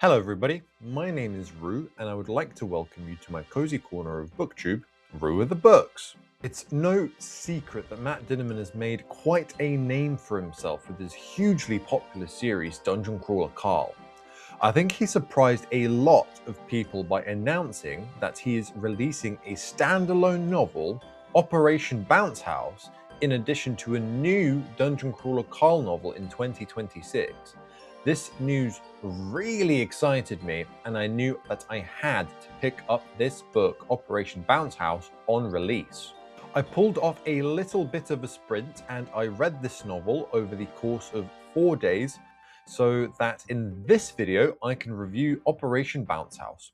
Hello everybody, my name is Rue and I would like to welcome you to my cozy corner of booktube, Rue with the Books. It's no secret that Matt Dinniman has made quite a name for himself with his hugely popular series Dungeon Crawler Carl. I think he surprised a lot of people by announcing that he is releasing a standalone novel, Operation Bounce House, in addition to a new Dungeon Crawler Carl novel in 2026. This news really excited me, and I knew that I had to pick up this book, Operation Bounce House, on release. I pulled off a little bit of a sprint and I read this novel over the course of 4 days so that in this video I can review Operation Bounce House.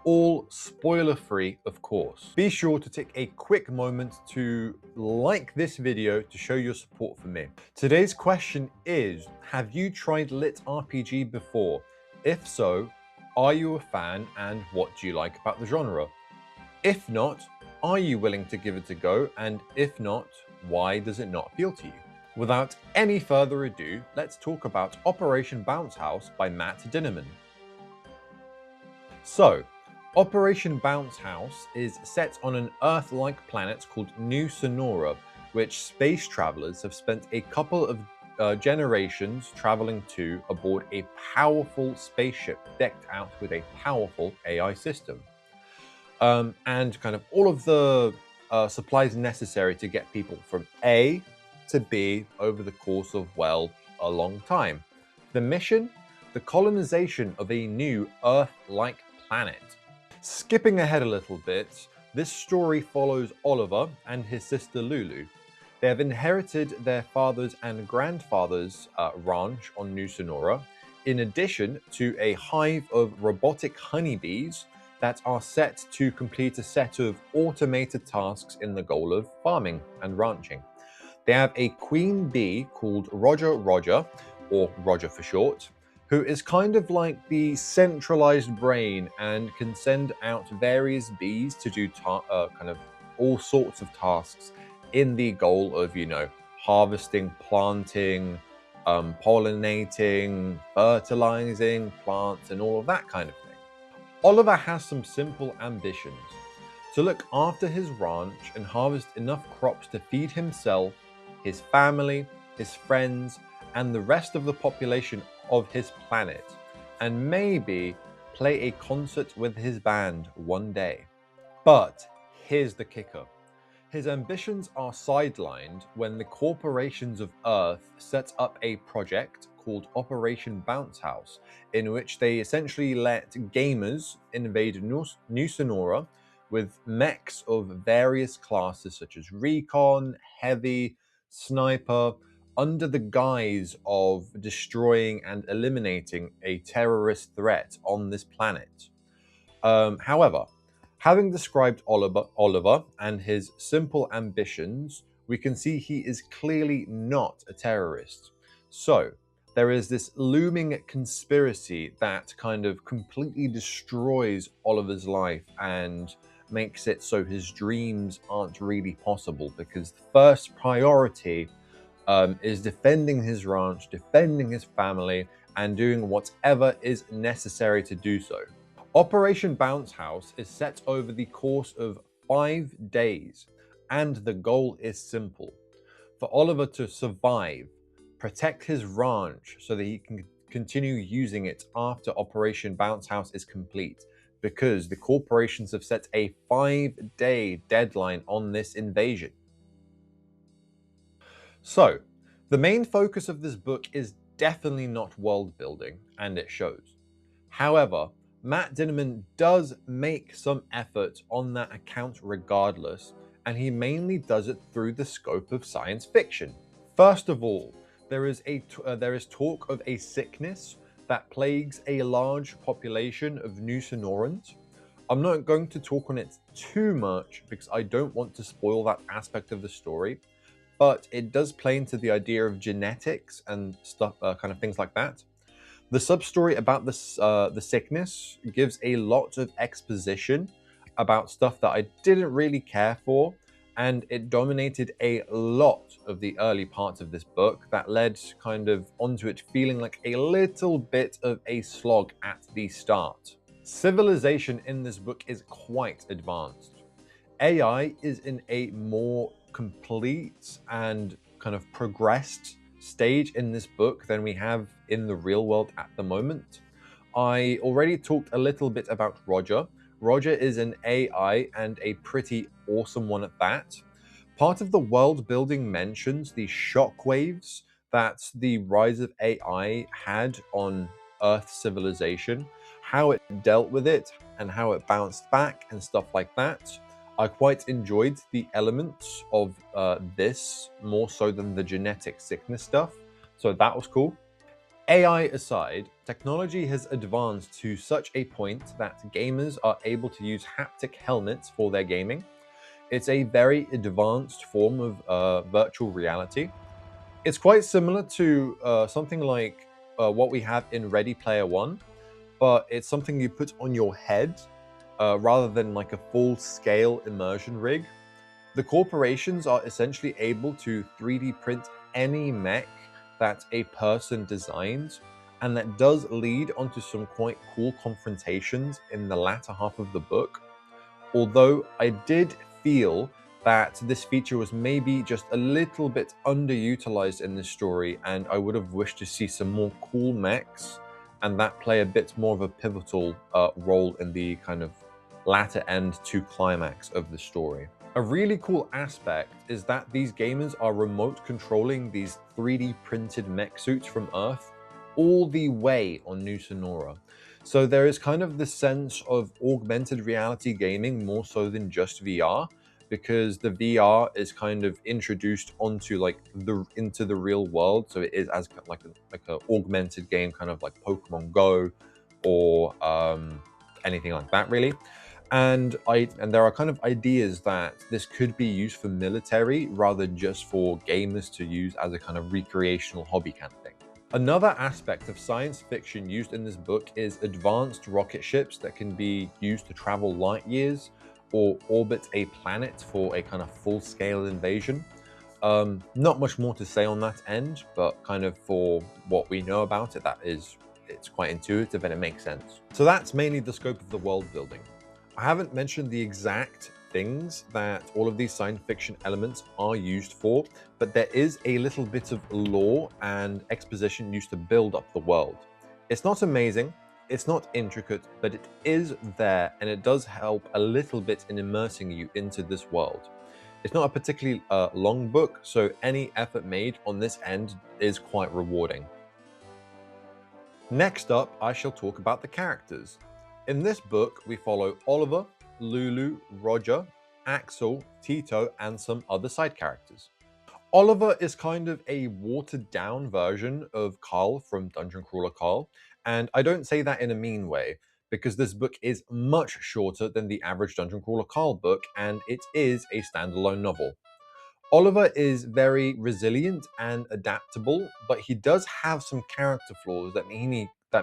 All spoiler-free, of course. Be sure to take a quick moment to like this video to show your support for me. Today's question is, have you tried lit RPG before? If so, are you a fan and what do you like about the genre? If not, are you willing to give it a go? And if not, why does it not appeal to you? Without any further ado, let's talk about Operation Bounce House by Matt Dinniman. So, Operation Bounce House is set on an Earth-like planet called New Sonora, which space travelers have spent a couple of generations traveling to aboard a powerful spaceship decked out with a powerful AI system. And kind of all of the supplies necessary to get people from A to B over the course of, well, a long time. The mission? The colonization of a new Earth-like planet. Skipping ahead a little bit, this story follows Oliver and his sister Lulu. They have inherited their father's and grandfather's ranch on New Sonora, in addition to a hive of robotic honeybees that are set to complete a set of automated tasks in the goal of farming and ranching. They have a queen bee called Roger, or Roger for short, who is kind of like the centralized brain and can send out various bees to do kind of all sorts of tasks in the goal of, harvesting, planting, pollinating, fertilizing plants, and all of that kind of thing. Oliver has some simple ambitions: to look after his ranch and harvest enough crops to feed himself, his family, his friends, and the rest of the population of his planet, and maybe play a concert with his band one day. But here's the kicker. His ambitions are sidelined when the corporations of Earth set up a project called Operation Bounce House, in which they essentially let gamers invade New Sonora with mechs of various classes such as Recon, Heavy, Sniper, under the guise of destroying and eliminating a terrorist threat on this planet. However, having described Oliver and his simple ambitions, we can see he is clearly not a terrorist. So, there is this looming conspiracy that kind of completely destroys Oliver's life and makes it so his dreams aren't really possible, because the first priority is defending his ranch, defending his family, and doing whatever is necessary to do so. Operation Bounce House is set over the course of 5 days, and the goal is simple: for Oliver to survive, protect his ranch so that he can continue using it after Operation Bounce House is complete, because the corporations have set a 5-day deadline on this invasion. So, the main focus of this book is definitely not world building, and it shows. However, Matt Dinniman does make some effort on that account regardless, and he mainly does it through the scope of science fiction. First of all, there is talk of a sickness that plagues a large population of New Sonorans. I'm not going to talk on it too much because I don't want to spoil that aspect of the story, but it does play into the idea of genetics and stuff, kind of things like that. The sub-story about this, the sickness gives a lot of exposition about stuff that I didn't really care for, and it dominated a lot of the early parts of this book that led kind of onto it feeling like a little bit of a slog at the start. Civilization in this book is quite advanced. AI is in a more complete and kind of progressed stage in this book than we have in the real world at the moment. I already talked a little bit about Roger. Roger is an AI and a pretty awesome one at that. Part of the world building mentions the shockwaves that the rise of AI had on Earth civilization, how it dealt with it, and how it bounced back and stuff like that. I quite enjoyed the elements of this more so than the genetic sickness stuff, so that was cool. AI aside, technology has advanced to such a point that gamers are able to use haptic helmets for their gaming. It's a very advanced form of virtual reality. It's quite similar to something like what we have in Ready Player One, but it's something you put on your head rather than like a full-scale immersion rig. The corporations are essentially able to 3D print any mech that a person designs, and that does lead onto some quite cool confrontations in the latter half of the book. Although I did feel that this feature was maybe just a little bit underutilized in this story, and I would have wished to see some more cool mechs and that play a bit more of a pivotal role in the kind of latter end to climax of the story. A really cool aspect is that these gamers are remote controlling these 3D printed mech suits from Earth all the way on New Sonora. So there is kind of this sense of augmented reality gaming more so than just VR, because the VR is kind of introduced onto into the real world. So it is as like an augmented game, kind of like Pokemon Go or anything like that, really. And there are kind of ideas that this could be used for military rather than just for gamers to use as a kind of recreational hobby kind of thing. Another aspect of science fiction used in this book is advanced rocket ships that can be used to travel light years or orbit a planet for a kind of full-scale invasion. Not much more to say on that end, but kind of for what we know about it, it's quite intuitive and it makes sense. So that's mainly the scope of the world building. I haven't mentioned the exact things that all of these science fiction elements are used for, but there is a little bit of lore and exposition used to build up the world. It's not amazing, it's not intricate, but it is there, and it does help a little bit in immersing you into this world. It's not a particularly long book, so any effort made on this end is quite rewarding. Next up, I shall talk about the characters. In this book, we follow Oliver, Lulu, Roger, Axel, Tito, and some other side characters. Oliver is kind of a watered-down version of Carl from Dungeon Crawler Carl, and I don't say that in a mean way, because this book is much shorter than the average Dungeon Crawler Carl book, and it is a standalone novel. Oliver is very resilient and adaptable, but he does have some character flaws that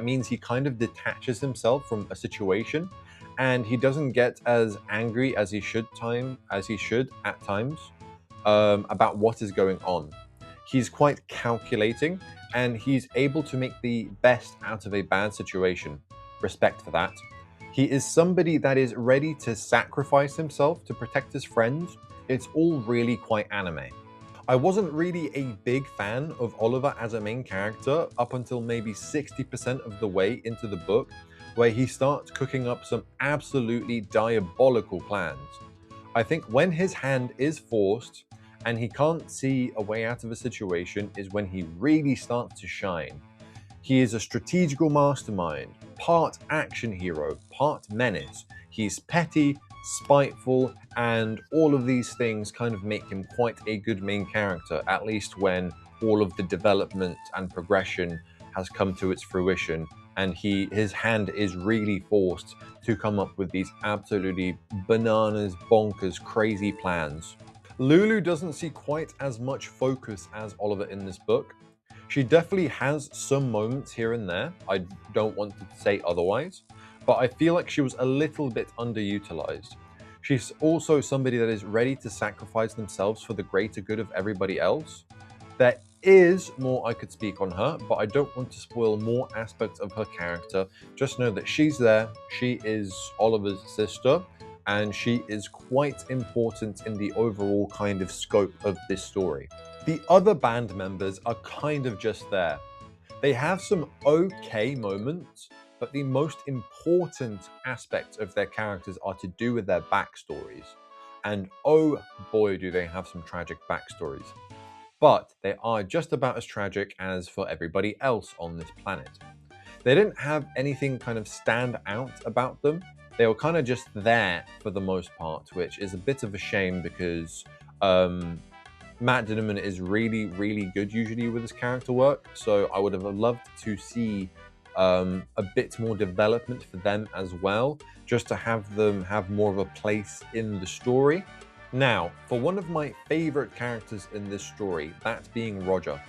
means he kind of detaches himself from a situation, and he doesn't get as angry as he should at times about what is going on. He's quite calculating, and he's able to make the best out of a bad situation. Respect for that. He is somebody that is ready to sacrifice himself to protect his friends. It's all really quite anime. I wasn't really a big fan of Oliver as a main character up until maybe 60% of the way into the book, where he starts cooking up some absolutely diabolical plans. I think when his hand is forced and he can't see a way out of a situation is when he really starts to shine. He is a strategical mastermind, part action hero, part menace. He's petty, spiteful, and all of these things kind of make him quite a good main character, at least when all of the development and progression has come to its fruition and his hand is really forced to come up with these absolutely bananas, bonkers, crazy plans. Lulu doesn't see quite as much focus as Oliver in this book. She definitely has some moments here and there, I don't want to say otherwise, but I feel like she was a little bit underutilized. She's also somebody that is ready to sacrifice themselves for the greater good of everybody else. There is more I could speak on her, but I don't want to spoil more aspects of her character. Just know that she's there, she is Oliver's sister, and she is quite important in the overall kind of scope of this story. The other band members are kind of just there. They have some okay moments, but the most important aspects of their characters are to do with their backstories. And oh boy, do they have some tragic backstories. But they are just about as tragic as for everybody else on this planet. They didn't have anything kind of stand out about them. They were kind of just there for the most part, which is a bit of a shame because Matt Dinniman is really, really good usually with his character work. So I would have loved to see a bit more development for them as well, just to have them have more of a place in the story. Now, for one of my favorite characters in this story, that being Roger.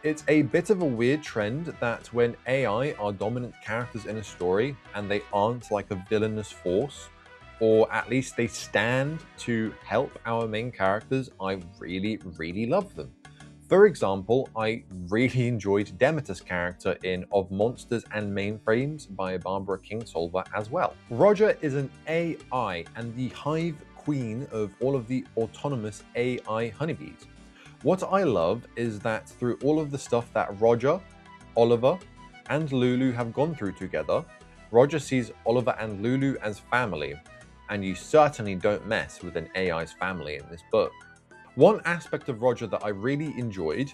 It's a bit of a weird trend that when AI are dominant characters in a story and they aren't like a villainous force, or at least they stand to help our main characters, I really, really love them. For example, I really enjoyed Demeter's character in Of Monsters and Mainframes by Barbara Kingsolver as well. Roger is an AI and the hive queen of all of the autonomous AI honeybees. What I love is that through all of the stuff that Roger, Oliver, and Lulu have gone through together, Roger sees Oliver and Lulu as family, and you certainly don't mess with an AI's family in this book. One aspect of Roger that I really enjoyed,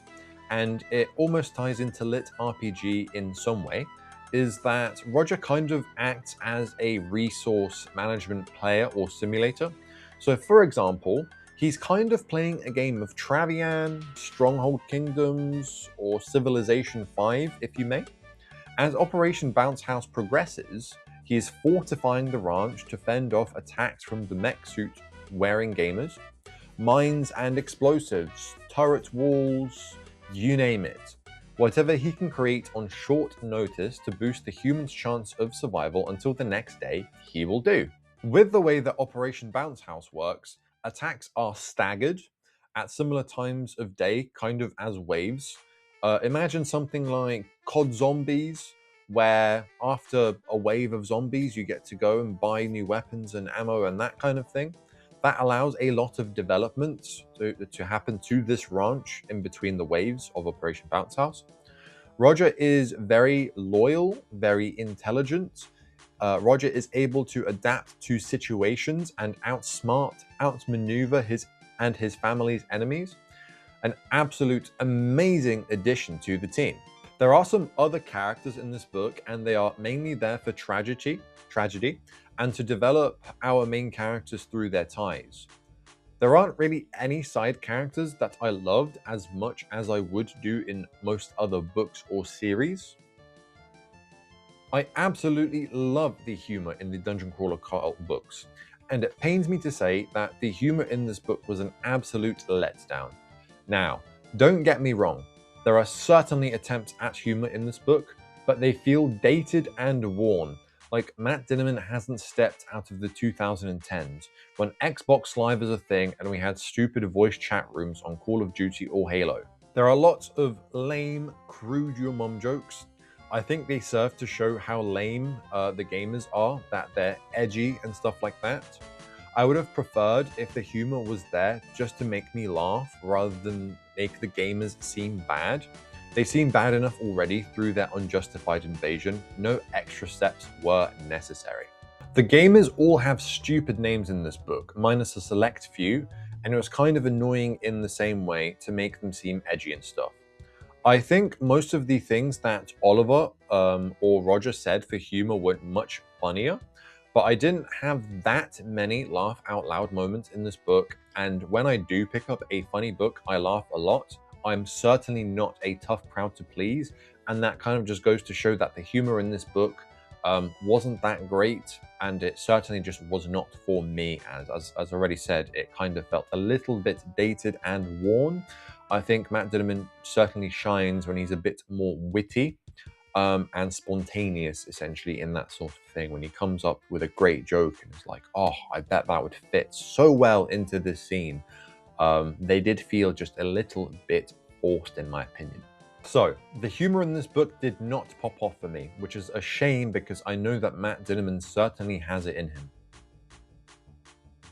and it almost ties into Lit RPG in some way, is that Roger kind of acts as a resource management player or simulator. So for example, he's kind of playing a game of Travian, Stronghold Kingdoms, or Civilization 5, if you may. As Operation Bounce House progresses, he is fortifying the ranch to fend off attacks from the mech suit-wearing gamers, mines and explosives, turret walls, you name it. Whatever he can create on short notice to boost the human's chance of survival until the next day, he will do. With the way that Operation Bounce House works, attacks are staggered at similar times of day, kind of as waves. Imagine something like COD Zombies, where after a wave of zombies, you get to go and buy new weapons and ammo and that kind of thing. That allows a lot of development to happen to this ranch in between the waves of Operation Bounce House. Roger is very loyal, very intelligent. Roger is able to adapt to situations and outmaneuver his and his family's enemies. An absolute amazing addition to the team. There are some other characters in this book, and they are mainly there for tragedy, and to develop our main characters through their ties. There aren't really any side characters that I loved as much as I would do in most other books or series. I absolutely love the humor in the Dungeon Crawler Cult books, and it pains me to say that the humor in this book was an absolute letdown. Now, don't get me wrong, there are certainly attempts at humor in this book, but they feel dated and worn, like Matt Dinniman hasn't stepped out of the 2010s, when Xbox Live is a thing and we had stupid voice chat rooms on Call of Duty or Halo. There are lots of lame, crude your mum jokes. I think they serve to show how lame the gamers are, that they're edgy and stuff like that. I would have preferred if the humor was there just to make me laugh rather than make the gamers seem bad. They seem bad enough already through their unjustified invasion. No extra steps were necessary. The gamers all have stupid names in this book, minus a select few, and it was kind of annoying in the same way to make them seem edgy and stuff. I think most of the things that Oliver or Roger said for humor were much funnier, but I didn't have that many laugh out loud moments in this book, and when I do pick up a funny book, I laugh a lot. I'm certainly not a tough crowd to please, and that kind of just goes to show that the humor in this book wasn't that great, and it certainly just was not for me. As already said, it kind of felt a little bit dated and worn. I think Matt Dinniman certainly shines when he's a bit more witty. and spontaneous, essentially, in that sort of thing. When he comes up with a great joke and it's like, oh, I bet that would fit so well into this scene. They did feel just a little bit forced, in my opinion. So, the humor in this book did not pop off for me, which is a shame because I know that Matt Dinniman certainly has it in him.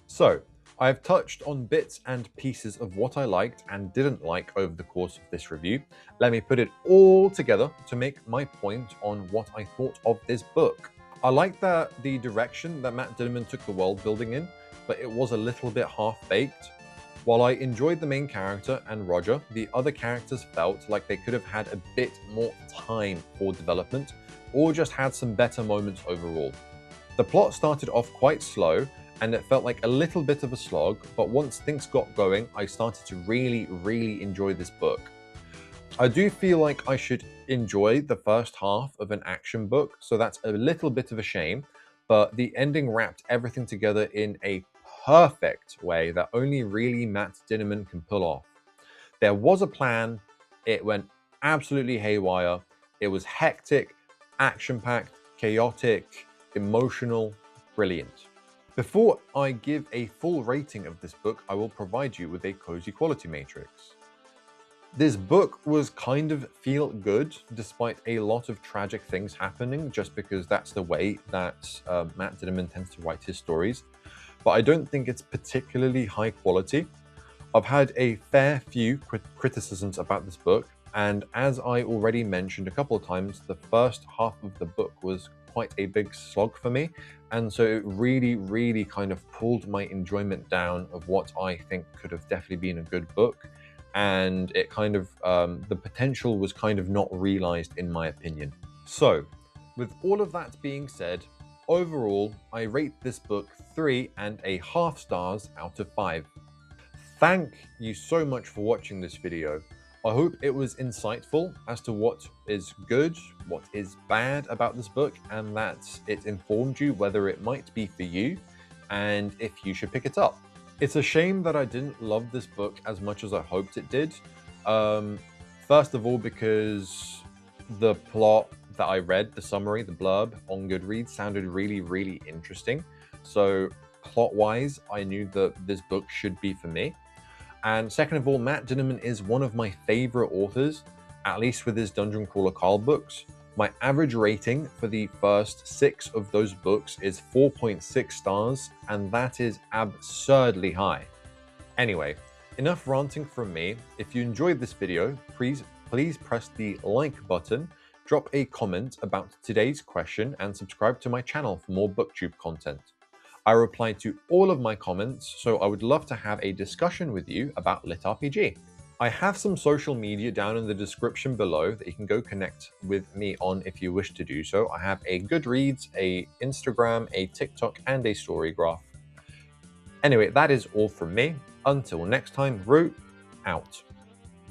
So, I've touched on bits and pieces of what I liked and didn't like over the course of this review. Let me put it all together to make my point on what I thought of this book. I liked the direction that Matt Dinniman took the world building in, but it was a little bit half-baked. While I enjoyed the main character and Roger, the other characters felt like they could have had a bit more time for development, or just had some better moments overall. The plot started off quite slow, and it felt like a little bit of a slog, but once things got going, I started to really enjoy this book. I do feel like I should enjoy the first half of an action book, so that's a little bit of a shame, but the ending wrapped everything together in a perfect way that only really Matt Dinniman can pull off. There was a plan, it went absolutely haywire, it was hectic, action-packed, chaotic, emotional, brilliant. Before I give a full rating of this book, I will provide you with a cozy quality matrix. This book was kind of feel good, despite a lot of tragic things happening, just because that's the way that Matt Dinniman tends to write his stories. But I don't think it's particularly high quality. I've had a fair few criticisms about this book, and as I already mentioned a couple of times, the first half of the book was quite a big slog for me, and so it really kind of pulled my enjoyment down of what I think could have definitely been a good book, and it kind of the potential was kind of not realized, in my opinion. So with all of that being said, overall I rate this book 3.5 stars out of 5. Thank you so much for watching this video. I hope it was insightful as to what is good, what is bad about this book, and that it informed you whether it might be for you and if you should pick it up. It's a shame that I didn't love this book as much as I hoped it did. First of all, because the plot that I read, the summary, the blurb on Goodreads, sounded really interesting. So plot-wise, I knew that this book should be for me. And second of all, Matt Dinniman is one of my favorite authors, at least with his Dungeon Crawler Carl books. My average rating for the first 6 of those books is 4.6 stars, and that is absurdly high. Anyway, enough ranting from me. If you enjoyed this video, please press the like button, drop a comment about today's question, and subscribe to my channel for more booktube content. I reply to all of my comments, so I would love to have a discussion with you about Lit RPG. I have some social media down in the description below that you can go connect with me on if you wish to do so. I have a Goodreads, a Instagram, a TikTok, and a Storygraph. Anyway, that is all from me. Until next time, Root out.